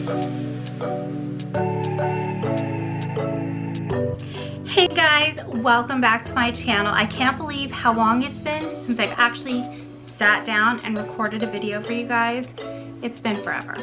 Hey guys, welcome back to my channel. I can't believe how long it's been since I've actually sat down and recorded a video for you guys. It's been forever.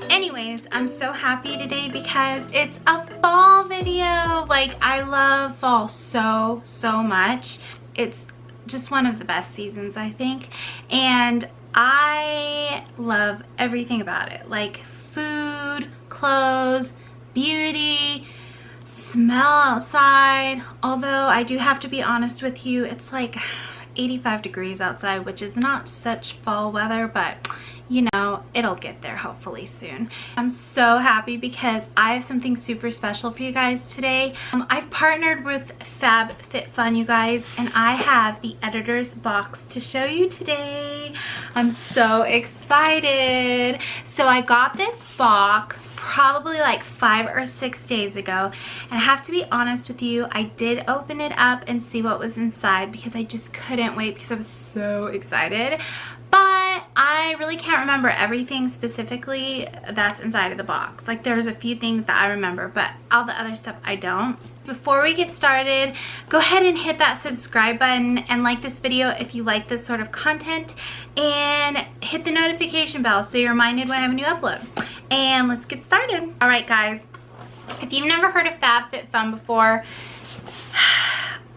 Anyways, I'm so happy today because it's a fall video. Like, I love fall so much. It's just one of the best seasons, I think. And I love everything about it. Like food, clothes, beauty, smell outside. Although I do have to be honest with you, it's like 85 degrees outside, which is not such fall weather, but you know, it'll get there hopefully soon. I'm so happy because I have something super special for you guys today. I've partnered with Fab Fit Fun, you guys, and I have the editor's box to show you today. I'm so excited. So I got this box probably like 5 or 6 days ago, and I have to be honest with you, I did open it up and see what was inside because I just couldn't wait because I was so excited. But I really can't remember everything specifically that's inside of the box. Like, there's a few things that I remember, but all the other stuff I don't. Before we get started, go ahead and hit that subscribe button and like this video if you like this sort of content, and hit the notification bell so you're reminded when I have a new upload. And let's get started. All right, guys, if you've never heard of Fab Fit Fun before,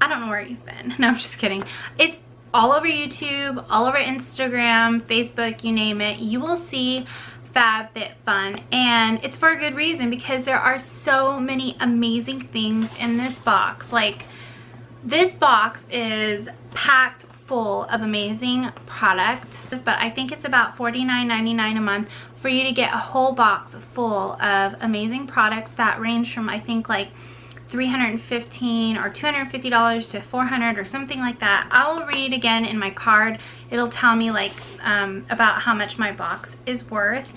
I don't know where you've been. No, I'm just kidding. It's all over YouTube, all over Instagram, Facebook, you name it. You will see Fab Fit Fun, and it's for a good reason because there are so many amazing things in this box. Like, this box is packed full of amazing products, but I think it's about $49.99 a month for you to get a whole box full of amazing products that range from, I think, like $315 or $250 to $400 or something like that. I'll read again in my card. It'll tell me like about how much my box is worth.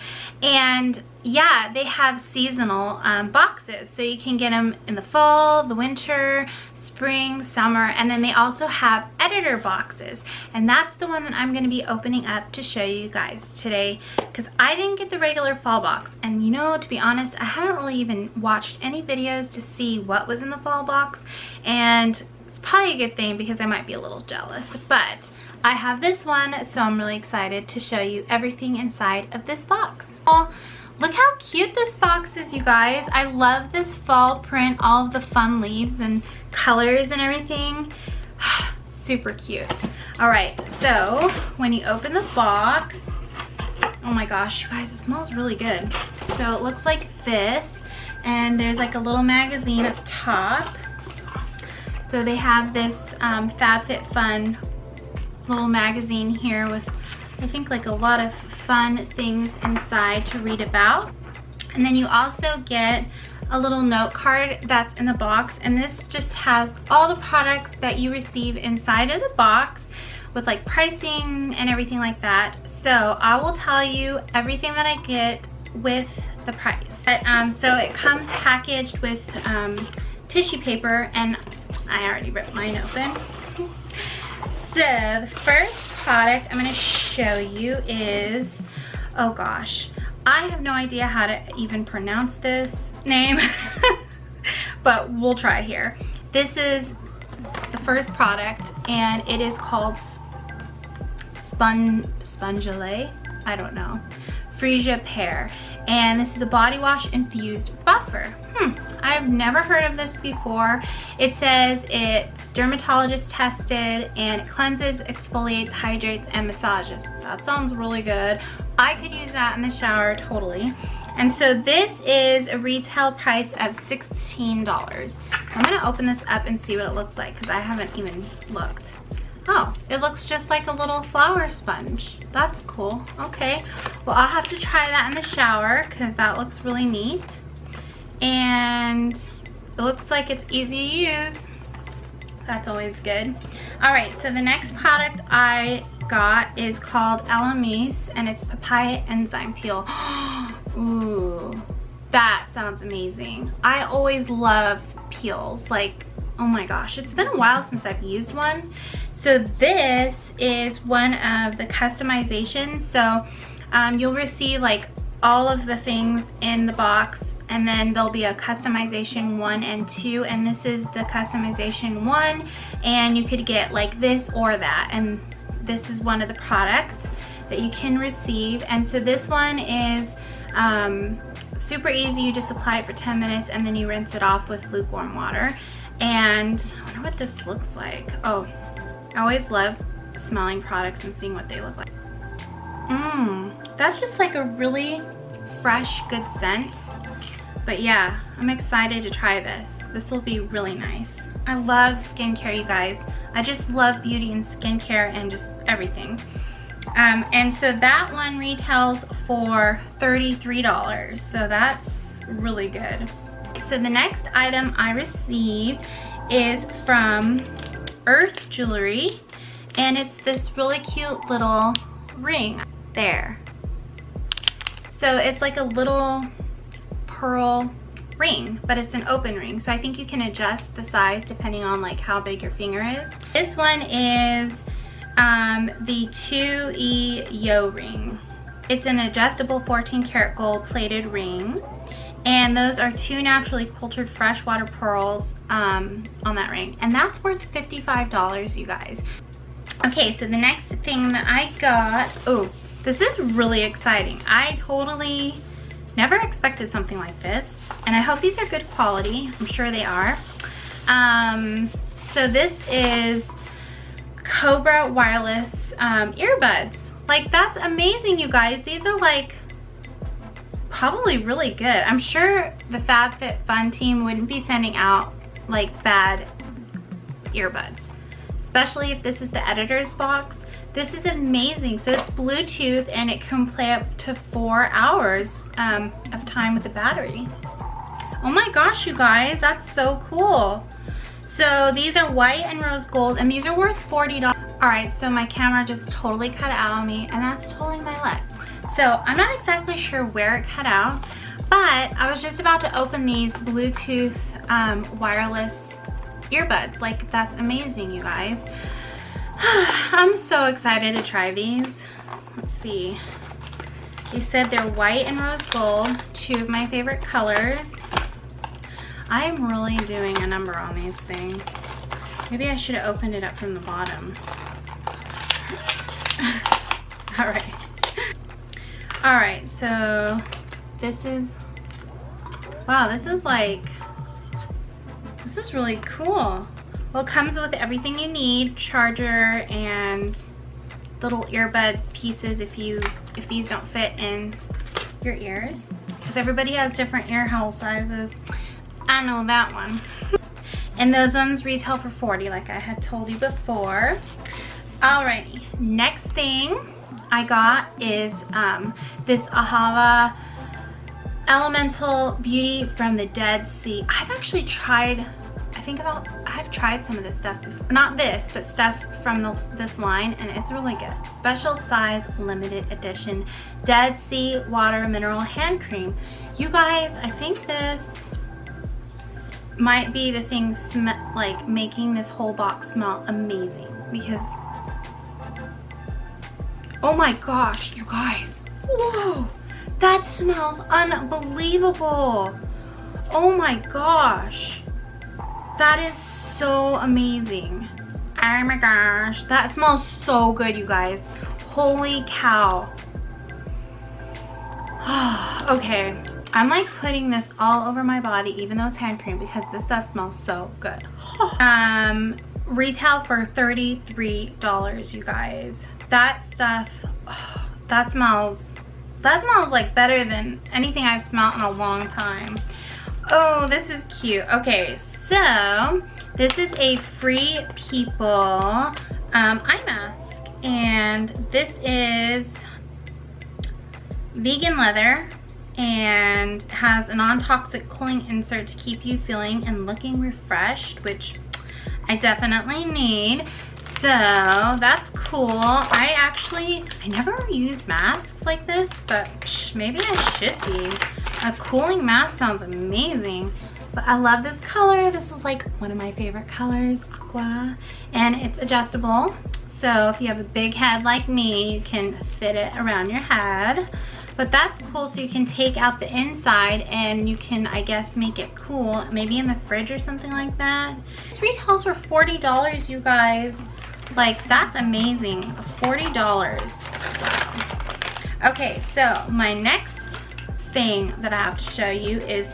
And yeah, they have seasonal boxes, so you can get them in the fall, the winter, spring, summer, and then they also have editor boxes, and that's the one that I'm going to be opening up to show you guys today because I didn't get the regular fall box. And you know, to be honest, I haven't really even watched any videos to see what was in the fall box, and it's probably a good thing because I might be a little jealous, but I have this one, so I'm really excited to show you everything inside of this box. Well, look how cute this box is, you guys. I love this fall print, all of the fun leaves and colors and everything. Super cute. All right, so when you open the box, oh my gosh, you guys, it smells really good. So it looks like this, and there's like a little magazine up top. So they have this Fab Fit Fun little magazine here with, I think, like a lot of fun things inside to read about. And then you also get a little note card that's in the box, and this just has all the products that you receive inside of the box with like pricing and everything like that. So I will tell you everything that I get with the price. But, so it comes packaged with tissue paper, and I already ripped mine open. So the first product I'm going to show you is, oh gosh, I have no idea how to even pronounce this name, but we'll try here. This is the first product, and it is called Spongele, I don't know, Freesia Pear, and this is a body wash infused buffer. I've never heard of this before. It says it's dermatologist tested, and it cleanses, exfoliates, hydrates, and massages. That sounds really good. I could use that in the shower totally. And so this is a retail price of $16. I'm gonna open this up and see what it looks like because I haven't even looked. Oh, it looks just like a little flower sponge. That's cool. Okay, well, I'll have to try that in the shower because that looks really neat. And it looks like it's easy to use. That's always good. All right, so the next product I got is called Alamis, and it's papaya enzyme peel. Ooh, that sounds amazing. I always love peels. Like, oh my gosh, it's been a while since I've used one. So this is one of the customizations. So you'll receive like all of the things in the box, and then there'll be a customization 1 and 2, and this is the customization 1, and you could get like this or that, and this is one of the products that you can receive. And so this one is super easy. You just apply it for 10 minutes and then you rinse it off with lukewarm water. And I wonder what this looks like. Oh, I always love smelling products and seeing what they look like. That's just like a really fresh, good scent. But yeah, I'm excited to try this. This will be really nice. I love skincare, you guys. I just love beauty and skincare and just everything. And so that one retails for $33, so that's really good. So the next item I received is from Earth Jewelry, and it's this really cute little ring there. So it's like a little pearl ring, but it's an open ring, so I think you can adjust the size depending on like how big your finger is. This one is the 2E Yo ring. It's an adjustable 14 karat gold plated ring, and those are 2 naturally cultured freshwater pearls on that ring, and that's worth $55, you guys. Okay, so the next thing that I got, oh, this is really exciting. I totally never expected something like this, and I hope these are good quality. I'm sure they are. So this is Cobra wireless earbuds. Like, that's amazing, you guys. These are like probably really good. I'm sure the Fab Fit Fun team wouldn't be sending out like bad earbuds, especially if this is the editor's box. This is amazing. So it's Bluetooth and it can play up to 4 hours of time with the battery. Oh my gosh, you guys, that's so cool. So these are white and rose gold, and these are worth $40. All right, so my camera just totally cut out on me, and that's totally my luck. So I'm not exactly sure where it cut out, but I was just about to open these Bluetooth wireless earbuds. Like, that's amazing, you guys. I'm so excited to try these. Let's see. They said they're white and rose gold, 2 of my favorite colors. I'm really doing a number on these things. Maybe I should have opened it up from the bottom. All right, so this is, wow, this is really cool. Well, it comes with everything you need, charger and little earbud pieces if these don't fit in your ears, because everybody has different ear hole sizes. I know that one. And those ones retail for $40, like I had told you before. Alrighty, next thing I got is this Ahava Elemental Beauty from the Dead Sea. I've actually tried, I've tried some of this stuff before. Not this, but stuff from this line, and it's really good. Special size, limited edition, Dead Sea Water Mineral Hand Cream. You guys, I think this might be the thing like making this whole box smell amazing, because oh my gosh, you guys, whoa, that smells unbelievable. Oh my gosh, that is so amazing. Oh my gosh, that smells so good, you guys. Holy cow. Okay, I'm like putting this all over my body, even though it's hand cream, because this stuff smells so good. Retail for $33, you guys. That stuff, that smells like better than anything I've smelled in a long time. Oh, this is cute. Okay, so this is a Free People eye mask, and this is vegan leather and has a non-toxic cooling insert to keep you feeling and looking refreshed, which I definitely need. So that's cool. I never use masks like this, but maybe I should be. A cooling mask sounds amazing. But I love this color. This is like one of my favorite colors, aqua, and it's adjustable. So if you have a big head like me, you can fit it around your head. But that's cool, so you can take out the inside and you can, I guess, make it cool. Maybe in the fridge or something like that. This retails for $40, you guys. Like, that's amazing. $40. Wow. Okay, so my next thing that I have to show you is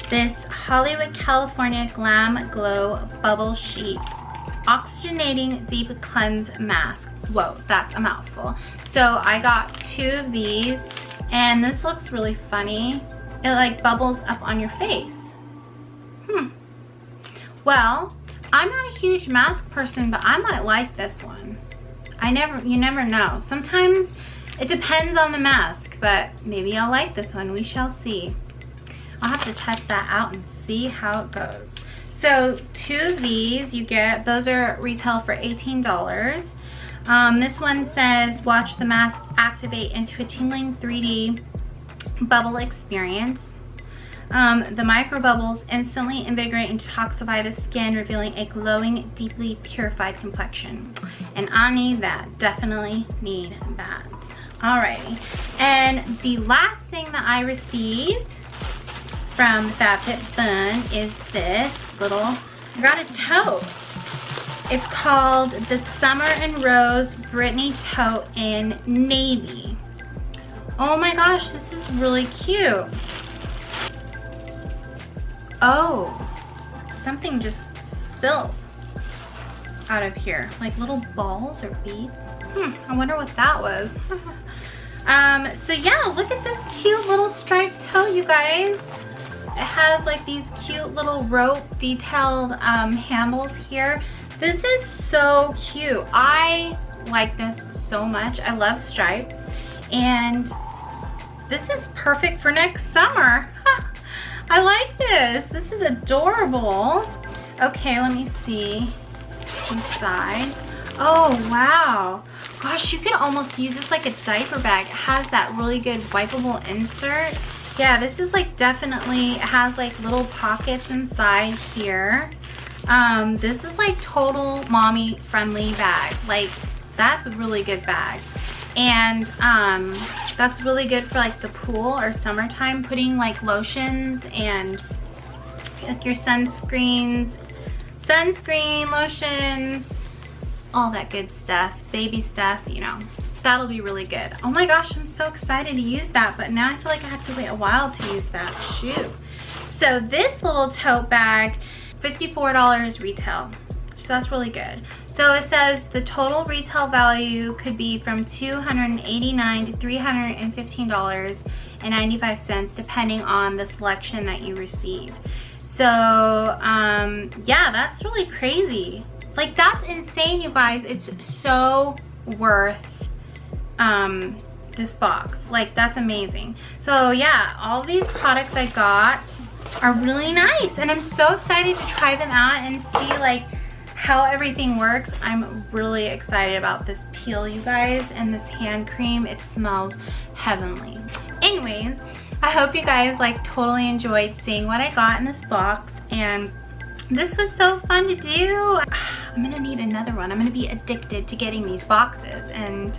this Hollywood, California Glam Glow Bubble Sheet Oxygenating Deep Cleanse Mask. Whoa, that's a mouthful. So I got 2 of these, and this looks really funny. It like bubbles up on your face. Well, I'm not a huge mask person, but I might like this one. You never know. Sometimes it depends on the mask, but maybe I'll like this one. We shall see. I'll have to test that out and see how it goes. So 2 of these you get, those are retail for $18. This one says, watch the mask activate into a tingling 3D bubble experience. The micro bubbles instantly invigorate and detoxify the skin, revealing a glowing, deeply purified complexion. And I need that, definitely need that. Alrighty, and the last thing that I received from FabFitFun is this little, I got a tote. It's called the Summer and Rose Brittany Tote in Navy. Oh my gosh, this is really cute. Oh, something just spilled out of here, like little balls or beads. I wonder what that was. So yeah, look at this cute little striped toe, you guys. It has like these cute little rope detailed handles here. This is so cute. I like this so much. I love stripes, and this is perfect for next summer. I like this. This is adorable. Okay, let me see inside. Oh, wow. Gosh, you can almost use this like a diaper bag. It has that really good wipeable insert. Yeah, this is like definitely, it has like little pockets inside here. This is like total mommy friendly bag. Like, that's a really good bag. And that's really good for like the pool or summertime, putting like lotions and like your sunscreen, lotions, all that good stuff, baby stuff, you know, that'll be really good. Oh my gosh, I'm so excited to use that, but now I feel like I have to wait a while to use that. Shoot. So this little tote bag, $54 retail. So that's really good. So it says the total retail value could be from $289 to $315.95 depending on the selection that you receive. So yeah, that's really crazy. Like, that's insane, you guys. It's so worth this box. Like, that's amazing. So yeah, all these products I got are really nice, and I'm so excited to try them out and see like how everything works. I'm really excited about this peel, you guys, and this hand cream. It smells heavenly. Anyways, I hope you guys like totally enjoyed seeing what I got in this box, and this was so fun to do. I'm gonna need another one. I'm gonna be addicted to getting these boxes, and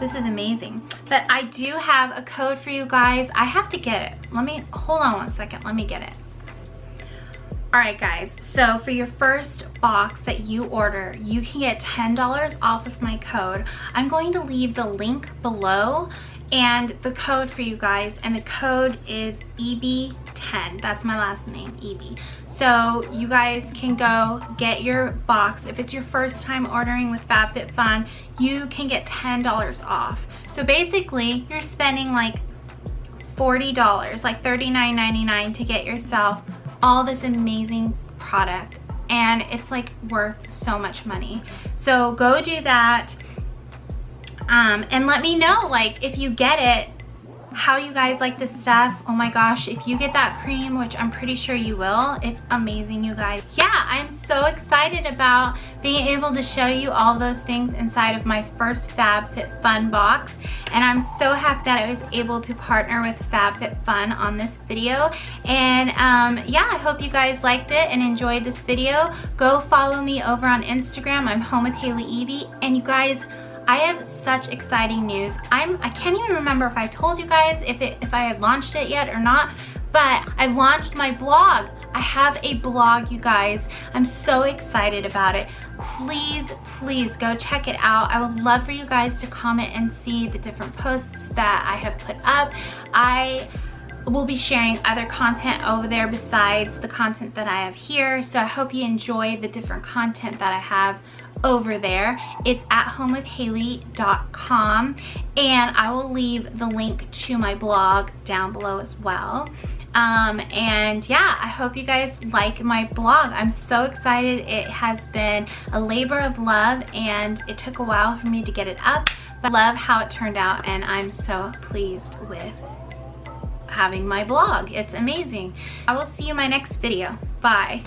this is amazing. But I do have a code for you guys. I have to get it. Hold on 1 second, let me get it. Alright guys, so for your first box that you order, you can get $10 off of my code. I'm going to leave the link below and the code for you guys, and the code is EB10. That's my last name, EB. So you guys can go get your box. If it's your first time ordering with FabFitFun, you can get $10 off. So basically, you're spending like $40, like $39.99 to get yourself all this amazing product, and it's like worth so much money. So go do that, and let me know like if you get it, how you guys like this stuff. Oh my gosh, if you get that cream, which I'm pretty sure you will, it's amazing, you guys. Yeah, I'm so excited about being able to show you all those things inside of my first FabFitFun box, and I'm so happy that I was able to partner with FabFitFun on this video. And yeah, I hope you guys liked it and enjoyed this video. Go follow me over on Instagram. I'm home with Haley Evie, and you guys, I have such exciting news. I can't even remember if I told you guys if I had launched it yet or not, but I've launched my blog. I have a blog, you guys. I'm so excited about it. Please go check it out. I would love for you guys to comment and see the different posts that I have put up. I will be sharing other content over there besides the content that I have here. So I hope you enjoy the different content that I have over there. It's at homewithhaley.com, and I will leave the link to my blog down below as well. And yeah, I hope you guys like my blog. I'm so excited. It has been a labor of love, and it took a while for me to get it up, but I love how it turned out, and I'm so pleased with having my blog. It's amazing. I will see you in my next video. Bye.